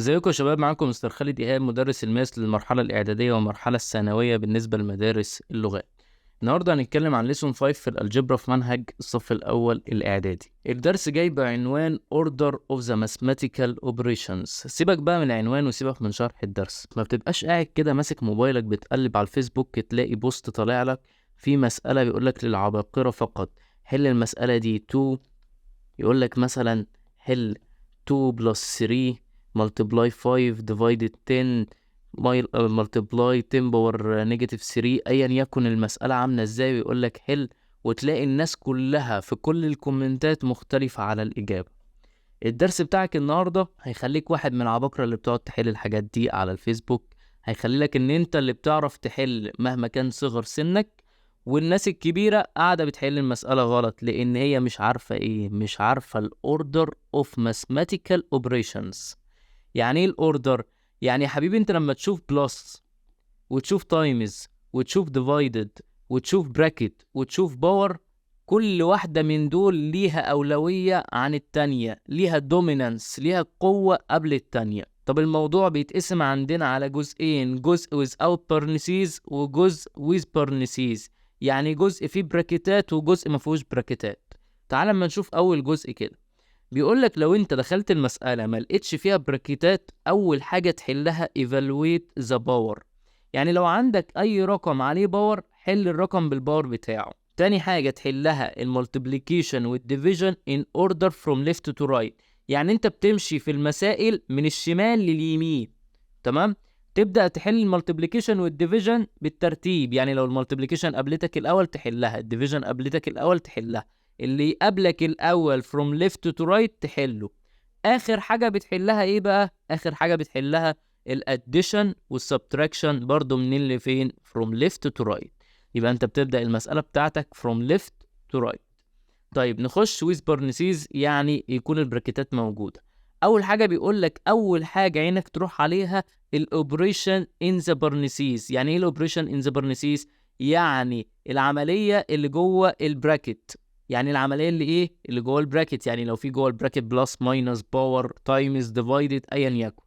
ازيكم يا شباب؟ معاكم مستر خالد ايهاب، مدرس الماس للمرحله الاعداديه والمرحله الثانويه بالنسبه لمدارس اللغات. النهارده هنتكلم عن ليسون 5 في الالجبرا في منهج الصف الاول الاعدادي. الدرس جاي بعنوان Order of the Mathematical Operations. سيبك بقى من العنوان وسيبك من شرح الدرس. ما بتبقاش قاعد كده ماسك موبايلك بتقلب على الفيسبوك تلاقي بوست طالع لك في مساله بيقولك للعباقره فقط حل المساله دي 2، يقولك مثلا حل 2 plus 3 multiply 5 divided 10 multiply 10 power negative 3، ايا يكن المسألة عاملة ازاي، ويقول لك حل، وتلاقي الناس كلها في كل الكومنتات مختلفة على الإجابة. الدرس بتاعك النهاردة هيخليك واحد من العباقرة اللي بتقعد تحل الحاجات دي على الفيسبوك، هيخلي لك ان انت اللي بتعرف تحل مهما كان صغر سنك، والناس الكبيرة قاعدة بتحل المسألة غلط لان هي مش عارفة ايه، مش عارفة الاوردر اوف mathematical operations. يعني ايه الاوردر؟ يعني يا حبيبي انت لما تشوف بلس وتشوف تايمز وتشوف ديفايدد وتشوف براكت وتشوف باور، كل واحدة من دول ليها أولوية عن التانية، ليها دومينانس، ليها قوة قبل التانية. طب الموضوع بيتقسم عندنا على جزئين، جزء without parentheses وجزء with parentheses، يعني جزء فيه براكتات وجزء ما فيهوش براكتات. تعال اما نشوف أول جزء كده. بيقولك لو انت دخلت المسألة ما لقيتش فيها براكتات، أول حاجة تحلها evaluate the power، يعني لو عندك أي رقم عليه باور حل الرقم بالباور بتاعه. تاني حاجة تحلها المultiplication والdivision in order from left to right، يعني انت بتمشي في المسائل من الشمال لليمين، تمام؟ تبدأ تحل المultiplication والdivision بالترتيب، يعني لو المultiplication قابلتك الأول تحلها، الdivision قابلتك الأول تحلها، اللي يقابلك الأول from left to right تحله. آخر حاجة بتحلها إيه بقى؟ آخر حاجة بتحلها الاديشن والسبتراكشن برضو منين لفين؟ from left to right. يبقى أنت بتبدأ المسألة بتاعتك from left to right. طيب نخش with parentheses، يعني يكون البراكتات موجودة. أول حاجة بيقول لك أول حاجة عينك تروح عليها الأوبريشن in the parentheses. يعني إيه الأوبريشن in the parentheses؟ يعني العملية اللي جوه البراكت، يعني العملية اللي إيه؟ اللي جوه البراكت، يعني لو في جوه البراكت بلس ماينس باور تايمز ديفايدد أيا يكن.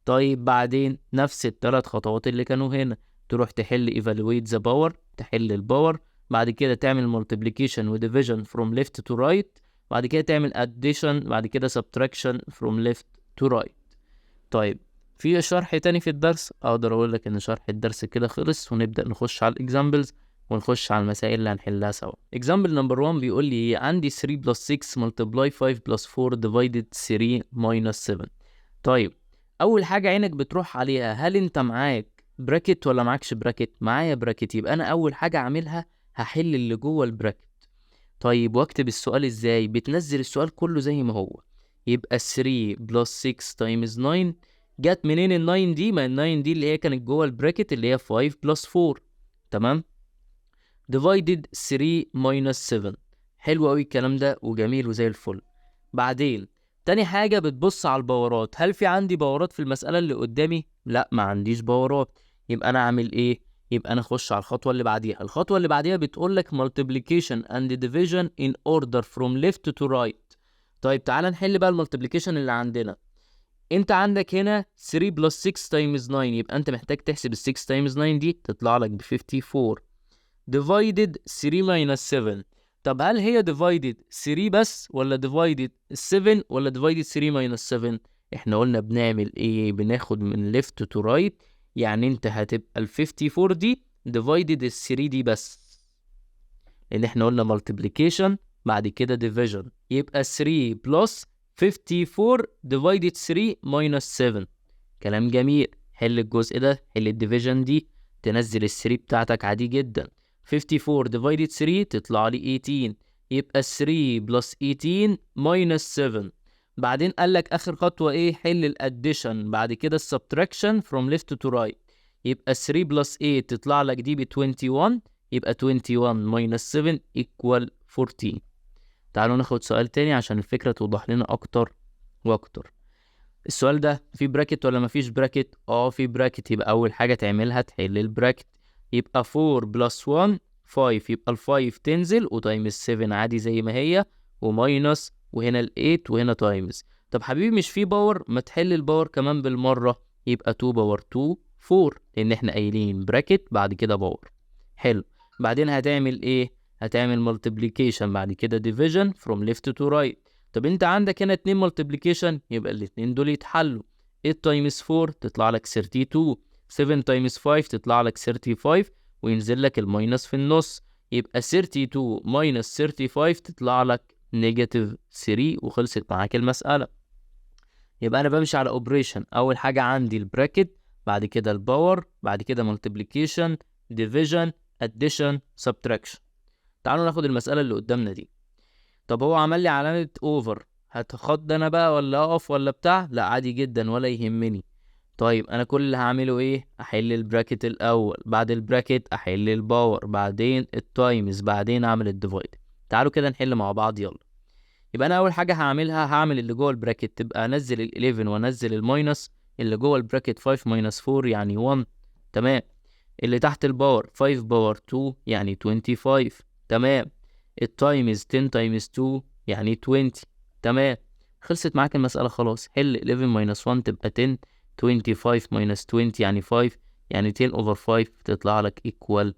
طيب بعدين نفس الثلاث خطوات اللي كانوا هنا، تروح تحل evaluate the power، تحل الباور، بعد كده تعمل multiplication و division from left to right، بعد كده تعمل addition، بعد كده subtraction from left to right. طيب في شرح تاني في الدرس؟ اقدر اقول لك ان شرح الدرس كده خلص، ونبدأ نخش على الاكزامبلز ونخش على المسائل اللي هنحلها سوا. example number 1 بيقول لي عندي 3 plus 6 multiply 5 plus 4 divided 3 minus 7. طيب اول حاجة عينك بتروح عليها، هل انت معاك براكت ولا معاكش براكت؟ معايا براكت، يبقى انا اول حاجة اعملها هحل اللي جوه البراكت. طيب واكتب السؤال ازاي؟ بتنزل السؤال كله زي ما هو، يبقى 3 plus 6 times 9. جت منين ال 9 دي؟ ما ال 9 دي اللي هي كانت جوه البراكت اللي هي 5 plus 4، تمام؟ divided 3 minus 7. حلو قوي الكلام ده وجميل وزي الفل. بعدين تاني حاجة بتبص على الباورات، هل في عندي باورات في المسألة اللي قدامي؟ لا ما عنديش باورات، يبقى أنا أعمل إيه؟ يبقى أنا أخش على الخطوة اللي بعديها. الخطوة اللي بعديها بتقولك multiplication and division in order from left to right. طيب تعال نحل بقى المultiplication اللي عندنا. أنت عندك هنا 3 plus 6 times 9، يبقى أنت محتاج تحسب ال 6 times 9 دي تطلع لك ب 54 divided 3 minus 7. طب هل هي divided 3 بس ولا divided 7 ولا divided 3 minus 7؟ احنا قلنا بنعمل ايه؟ بناخد من left to right، يعني انت هتبقى ال 54 دي divided ال 3 دي بس، لان احنا قلنا multiplication بعد كده division، يبقى 3 plus 54 divided 3 minus 7. كلام جميل. حل الجزء ده، حل الديفيجن دي، تنزل ال 3 بتاعتك عادي جدا. 54 divided 3 تطلع لي 18، يبقى 3 plus 18 minus 7. بعدين قال لك اخر خطوه ايه؟ حل الاديشن، بعد كده السبتراكشن from left to right، يبقى 3 plus 8 تطلع لك دي ب 21، يبقى 21 minus 7 equal 14. تعالوا ناخد سؤال تاني عشان الفكره توضح لنا اكتر واكتر. السؤال ده في براكت ولا مفيش براكت؟ في براكت، يبقى اول حاجه تعملها تحل البراكت، يبقى 4 بلس 1 5، يبقى ال 5 تنزل وتايمز 7 عادي زي ما هي، وماينس وهنا ال 8 وهنا تايمز. طب حبيبي مش في باور، ما تحل الباور كمان بالمرة، يبقى 2 باور 2 4، لان احنا قايلين براكت بعد كده باور. حلو. بعدين هتعمل ايه؟ هتعمل ملتبليكيشن بعد كده ديفيجن from left to right. طب انت عندك هنا 2 ملتبليكيشن، يبقى الاتنين دول يتحلوا. 8 تايمز 4 تطلع لك 32، 7 تايمز 5 تطلع لك 35، وينزل لك الماينس في النص، يبقى 32 ماينس 35 تطلع لك نيجاتيف 3، وخلصت معاك المسألة. يبقى انا بمشي على اوبريشن، اول حاجة عندي البراكت، بعد كده الباور، بعد كده ملتبليكيشن، ديفيجن، اديشن، سبتراكشن. تعالوا ناخد المسألة اللي قدامنا دي. طب هو عمل لي علامة اوفر، هتخض انا بقى ولا اقف ولا بتاع؟ لا عادي جدا ولا يهمني. طيب انا كل اللي هعمله ايه؟ احل البراكت الاول، بعد البراكت احل الباور، بعدين التايمز، بعدين اعمل الديفايد. تعالوا كده نحل مع بعض يلا. يبقى انا اول حاجه هعملها، هعمل اللي جوه البراكت تبقى انزل ال 11 وانزل الماينس، اللي جوه البراكت 5 ماينس 4 يعني 1. تمام. اللي تحت الباور 5 باور 2 يعني 25. تمام. التايمز 10 تايمز 2 يعني 20. تمام. خلصت معاك المساله خلاص. حل 11 ماينس 1 تبقى 10، 25 ماينس 20 يعني 5، يعني 10 اوفر 5 تطلع لك ايكوال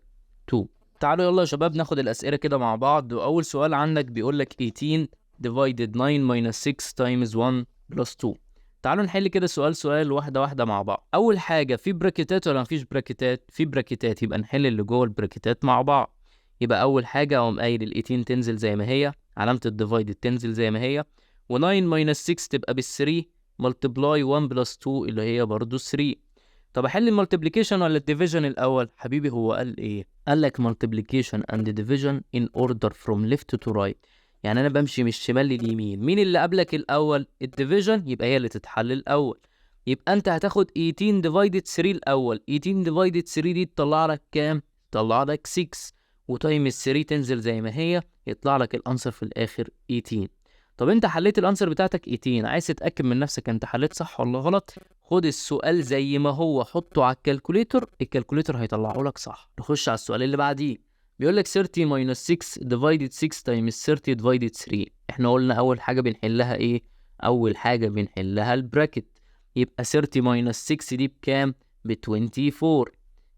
2. تعالوا يلا يا شباب ناخد الاسئله كده مع بعض. واول سؤال عندك بيقول لك 18 divided 9 minus 6 times 1 plus 2. تعالوا نحل كده سؤال واحدة واحدة مع بعض. أول حاجة، في براكتات ولا مفيش براكتات؟ في براكتات، يبقى نحل اللي جوه البراكتات مع بعض. يبقى أول حاجة أقوم قايل ال 18 تنزل زي ما هي، علامة الديفايد تنزل زي ما هي، و 9 minus 6 تبقى بال 3 multiply 1 plus 2 اللي هي برضو 3. طب أحل المالتيبليكيشن ولا الديفيجن الأول؟ حبيبي هو قال إيه؟ قال لك multiplication and division in order from left to right. يعني انا بمشي من الشمال لليمين. مين اللي قبلك الاول؟ الديفيجن، يبقى هي اللي تتحل الاول. يبقى انت هتاخد 18 ديفايدد 3 الاول. 18 ديفايدد 3 دي تطلع لك كام؟ تطلع لك 6، وتايم ال 3 تنزل زي ما هي، يطلع لك الانسر في الاخر 18. طب انت حليت الانسر بتاعتك 18، عايز تتاكد من نفسك انت حليت صح ولا غلط؟ خد السؤال زي ما هو، حطه على الكالكوليتر، الكالكوليتر هيطلعه لك صح. نخش على السؤال اللي بعديه. بيقول لك 30 minus 6 divided 6 times 30 divided 3. احنا قلنا اول حاجة بنحلها ايه؟ اول حاجة بنحلها البراكت. يبقى 30 minus 6 دي بكام؟ ب 24.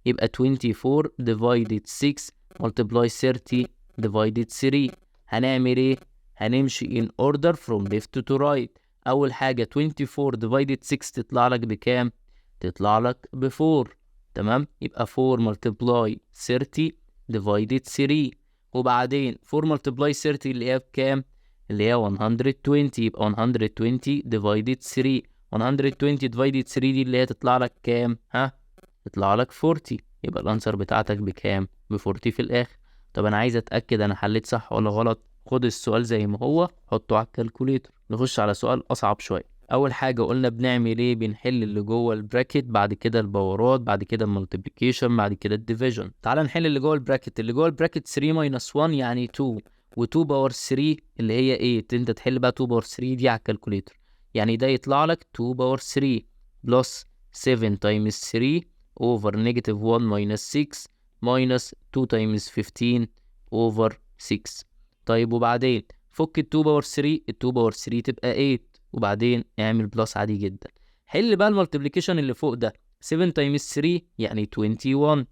يبقى 24 divided 6 multiply 30 divided 3. هنعمل ايه؟ هنمشي in order from left to right. اول حاجة 24 divided 6 تطلع لك بكام؟ تطلع لك ب 4. تمام. يبقى 4 multiply 30 divided 3. وبعدين 4 multiply 30 اللي هي بكام؟ اللي هي 120. يبقى 120 divided 3. 120 divided 3 دي اللي هي تطلع لك كام؟ تطلع لك 40. يبقى الانسر بتاعتك بكام؟ ب 40 في الاخر. طب انا عايز اتاكد انا حليت صح ولا غلط. خد السؤال زي ما هو، حطه على الكالكوليتر. نخش على سؤال اصعب شويه. اول حاجه قلنا بنعمل ايه؟ بنحل اللي جوه البراكت، بعد كده الباورات، بعد كده الملتيبليكيشن، بعد كده الديفيجن. تعال نحل اللي جوه البراكت. اللي جوه البراكت 3 minus 1 يعني 2، و2 باور 3 اللي هي 8. انت تحل بقى 2 باور 3 دي على الكالكوليتر، يعني ده يطلع لك 2 باور 3 بلس 7 times 3 over negative 1 minus 6 minus 2 times 15 over 6. طيب وبعدين فك ال 2 باور 3، ال 2 باور 3 تبقى 8، وبعدين اعمل بلس عادي جدا. حل بقى المالتيبليكيشن اللي فوق ده، 7 تايمز 3 يعني 21.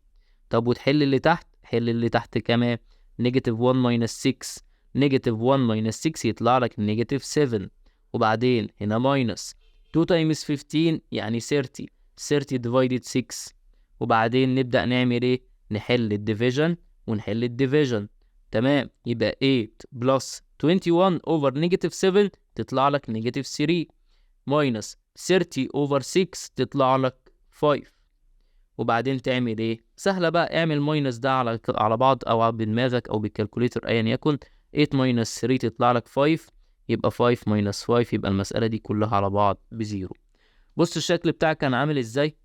طب وتحل اللي تحت، حل اللي تحت كمان. نيجاتيف 1 ماينس 6، نيجاتيف 1 ماينس 6 يطلع لك نيجاتيف 7. وبعدين هنا ماينس 2 تايمز 15 يعني 30، 30 ديفايدد 6. وبعدين نبدأ نعمل ايه؟ نحل الديفيجن ونحل الديفيجن. تمام. يبقى 8 بلس 21 اوفر نيجاتيف 7 تطلع لك نيجاتيف 3، ماينس 30 اوفر 6 تطلع لك 5. وبعدين تعمل ايه؟ سهله بقى، اعمل ماينس ده على بعض او بدماغك او بالكالكوليتر ايا يكن. 8 ماينس 3 تطلع لك 5، يبقى 5 ماينس 5، يبقى المساله دي كلها على بعض بزيرو. بص الشكل بتاعك كان عامل ازاي.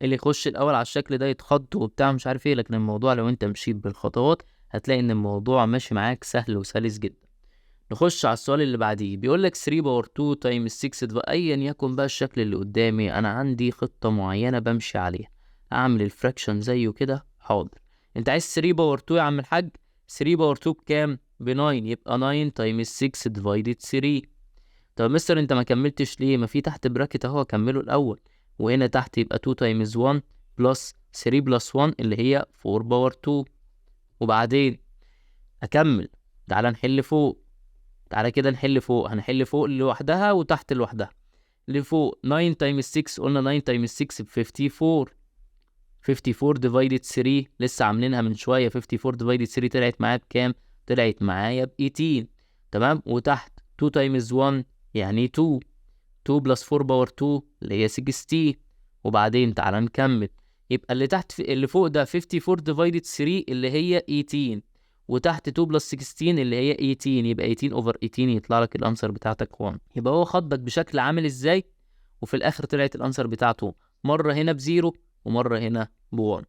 اللي يخش الاول على الشكل ده يتخض وبتاع مش عارف ايه، لكن الموضوع لو انت مشيت بالخطوات هتلاقي ان الموضوع ماشي معاك سهل وسلس جدا. نخش على السؤال اللي بعديه. بيقول لك 3 باور 2 تايمز 6 ايا يكن بقى الشكل اللي قدامي، انا عندي خطه معينه بمشي عليها. اعمل الفراكشن زيه كده. حاضر. انت عايز 3 باور 2 يا عم الحاج. 3 باور 2 بكام؟ ب 9، يبقى 9 تايمز 6 ديفايدد 3. طب يا مستر انت ما كملتش ليه؟ ما في تحت براكت اهو، اكمله الاول. وهنا تحت يبقى 2 تايمز 1 بلس 3 بلس 1 اللي هي 4 باور 2. وبعدين اكمل. تعالى نحل فوق. تعالى كده نحل فوق. هنحل فوق لوحدها وتحت لوحدها. اللي فوق 9 تايمز 6، قلنا 9 تايمز 6 ب 54. 54 ديفايدد 3 لسه عاملينها من شويه. 54 ديفايدد 3 طلعت معايا بكام؟ طلعت معايا ب 18. تمام. وتحت 2 تايمز 1 يعني 2. 2 بلس 4 باور 2 اللي هي 16. وبعدين تعالى نكمل. يبقى اللي تحت اللي فوق ده 54 ديفايدد 3 اللي هي 18. وتحت 2 بلس 16 اللي هي 18. يبقى 18 اوفر 18 يطلع لك الانسر بتاعتك 1. يبقى هو خضك بشكل عامل ازاي؟ وفي الاخر طلعت الانسر بتاعته مره هنا بزيرو ومره هنا ب1.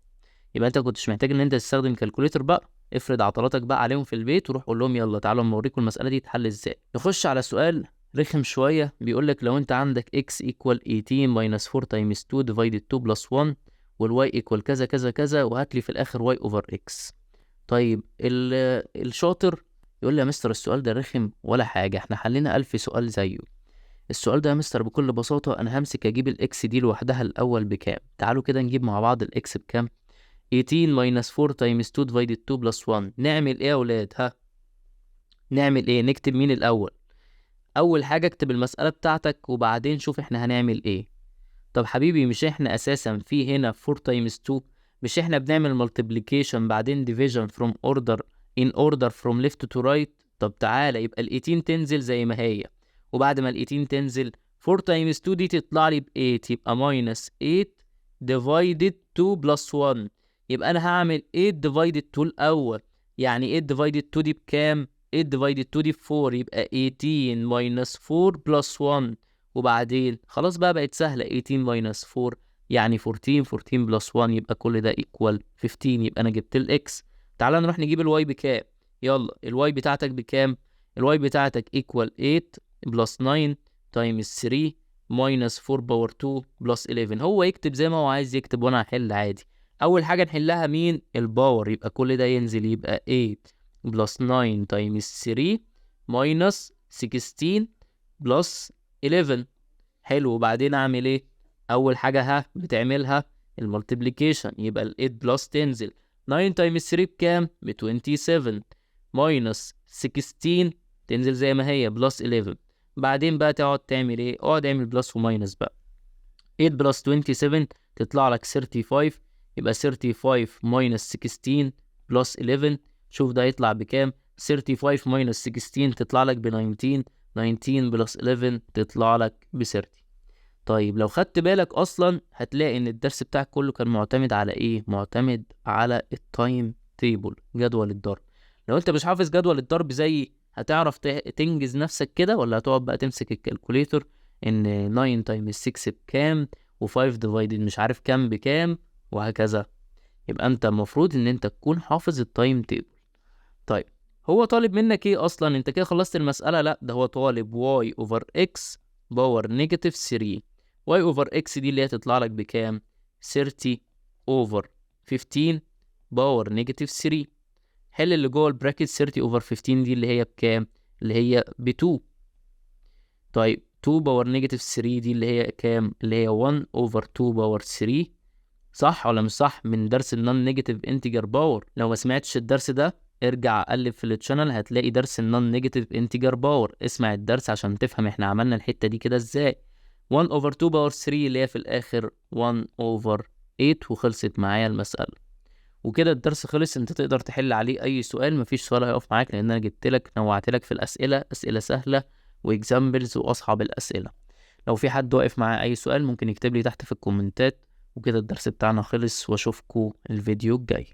يبقى انت كنتش محتاج ان انت تستخدم كالكوليتر بقى. افرض عضلاتك بقى عليهم في البيت وروح قول لهم يلا تعالوا اما اوريكم المساله دي تتحل ازاي. نخش على سؤال رخم شويه. بيقول لك لو انت عندك x equal 18 minus 4 times 2 divided 2 plus 1 والy equal كذا كذا كذا، وهات لي في الاخر y over x. طيب الشاطر يقول لي يا مستر السؤال ده رخم ولا حاجه، احنا حلينا 1000 سؤال زيه. السؤال ده يا مستر بكل بساطه انا همسك اجيب الاكس دي لوحدها الاول بكام. تعالوا كده نجيب مع بعض الاكس بكام. 18 minus 4 times 2 divided 2 plus 1. نعمل ايه يا ولاد؟ ها نعمل ايه؟ نكتب مين الاول؟ اول حاجه اكتب المساله بتاعتك وبعدين شوف احنا هنعمل ايه. طب حبيبي مش احنا اساسا في هنا 4 times 2؟ مش احنا بنعمل multiplication بعدين division from order in order from left to right؟ طب تعالى يبقى ال 18 تنزل زي ما هي. وبعد ما ال 18 تنزل 4 times 2 دي تطلع لي ب 8. يبقى minus 8 divided 2 plus 1. يبقى انا هعمل 8 divided 2 الاول. يعني 8 divided 2 دي بكام؟ 8 divided 2 دي ب 4. يبقى 18 minus 4 plus 1. وبعدين خلاص بقت سهلة. 18 minus 4 يعني 14. 14 plus 1 يبقى كل ده equal 15. يبقى أنا جبت الإكس. تعالى نروح نجيب الواي بكام. يلا الواي بتاعتك بكام؟ الواي بتاعتك equal 8 plus 9 times 3 minus 4 باور 2 plus 11. هو يكتب زي ما هو عايز يكتب وأنا هحل عادي. أول حاجة نحلها مين؟ الباور. يبقى كل ده ينزل يبقى 8 plus 9 times 3 minus 16 plus 11. حلو. وبعدين اعمل ايه؟ اول حاجه بتعملها المالتيبليكيشن. يبقى ال 8 بلس تنزل 9 تايمز 3 بكام؟ ب 27 ماينس 16 تنزل زي ما هي بلس 11. بعدين بقى تقعد تعمل ايه؟ اقعد اعمل بلس وماينس بقى. 8 بلس 27 تطلع لك 35. يبقى 35 ماينس 16 بلس 11. شوف ده يطلع بكام؟ 35 ماينس 16 تطلع لك ب 19. 19 بلس 11 تطلع لك ب 30. طيب لو خدت بالك اصلا هتلاقي ان الدرس بتاعك كله كان معتمد على ايه؟ معتمد على التايم تيبل، جدول الضرب. لو انت مش حافظ جدول الضرب زي هتعرف تنجز نفسك كده، ولا هتقعد بقى تمسك الكالكوليتر ان 9 تايمز 6 بكام و5 ديفايدد مش عارف كام بكام وهكذا. يبقى انت المفروض ان انت تكون حافظ التايم تيبل. طيب هو طالب منك ايه اصلا؟ انت كده خلصت المسألة؟ لا، ده هو طالب y over x باور نيجاتيف 3. y over x دي اللي هي تطلع لك بكام؟ 30 over 15 باور نيجاتيف 3. حل اللي جوه البراكت. 30 over 15 دي اللي هي بكام؟ اللي هي ب 2. طيب 2 باور نيجاتيف 3 دي اللي هي كام؟ اللي هي 1 over 2 باور 3. صح ولا مش صح؟ من درس النون نيجاتيف انتجر باور. لو ما سمعتش الدرس ده ارجع قلب في التشانل هتلاقي درس النون نيجاتيف انتجر باور. اسمع الدرس عشان تفهم احنا عملنا الحتة دي كده ازاي. 1 over 2 باور 3 اللي هي في الاخر 1 over 8. وخلصت معايا المسألة. وكده الدرس خلص. انت تقدر تحل عليه اي سؤال، مفيش سؤال هيقف معاك لان انا جبت لك نوعت لك في الاسئلة، اسئلة سهلة واكزامبلز واصعب الاسئلة. لو في حد واقف معاه اي سؤال ممكن يكتب لي تحت في الكومنتات. وكده الدرس بتاعنا خلص، واشوفكم الفيديو الجاي.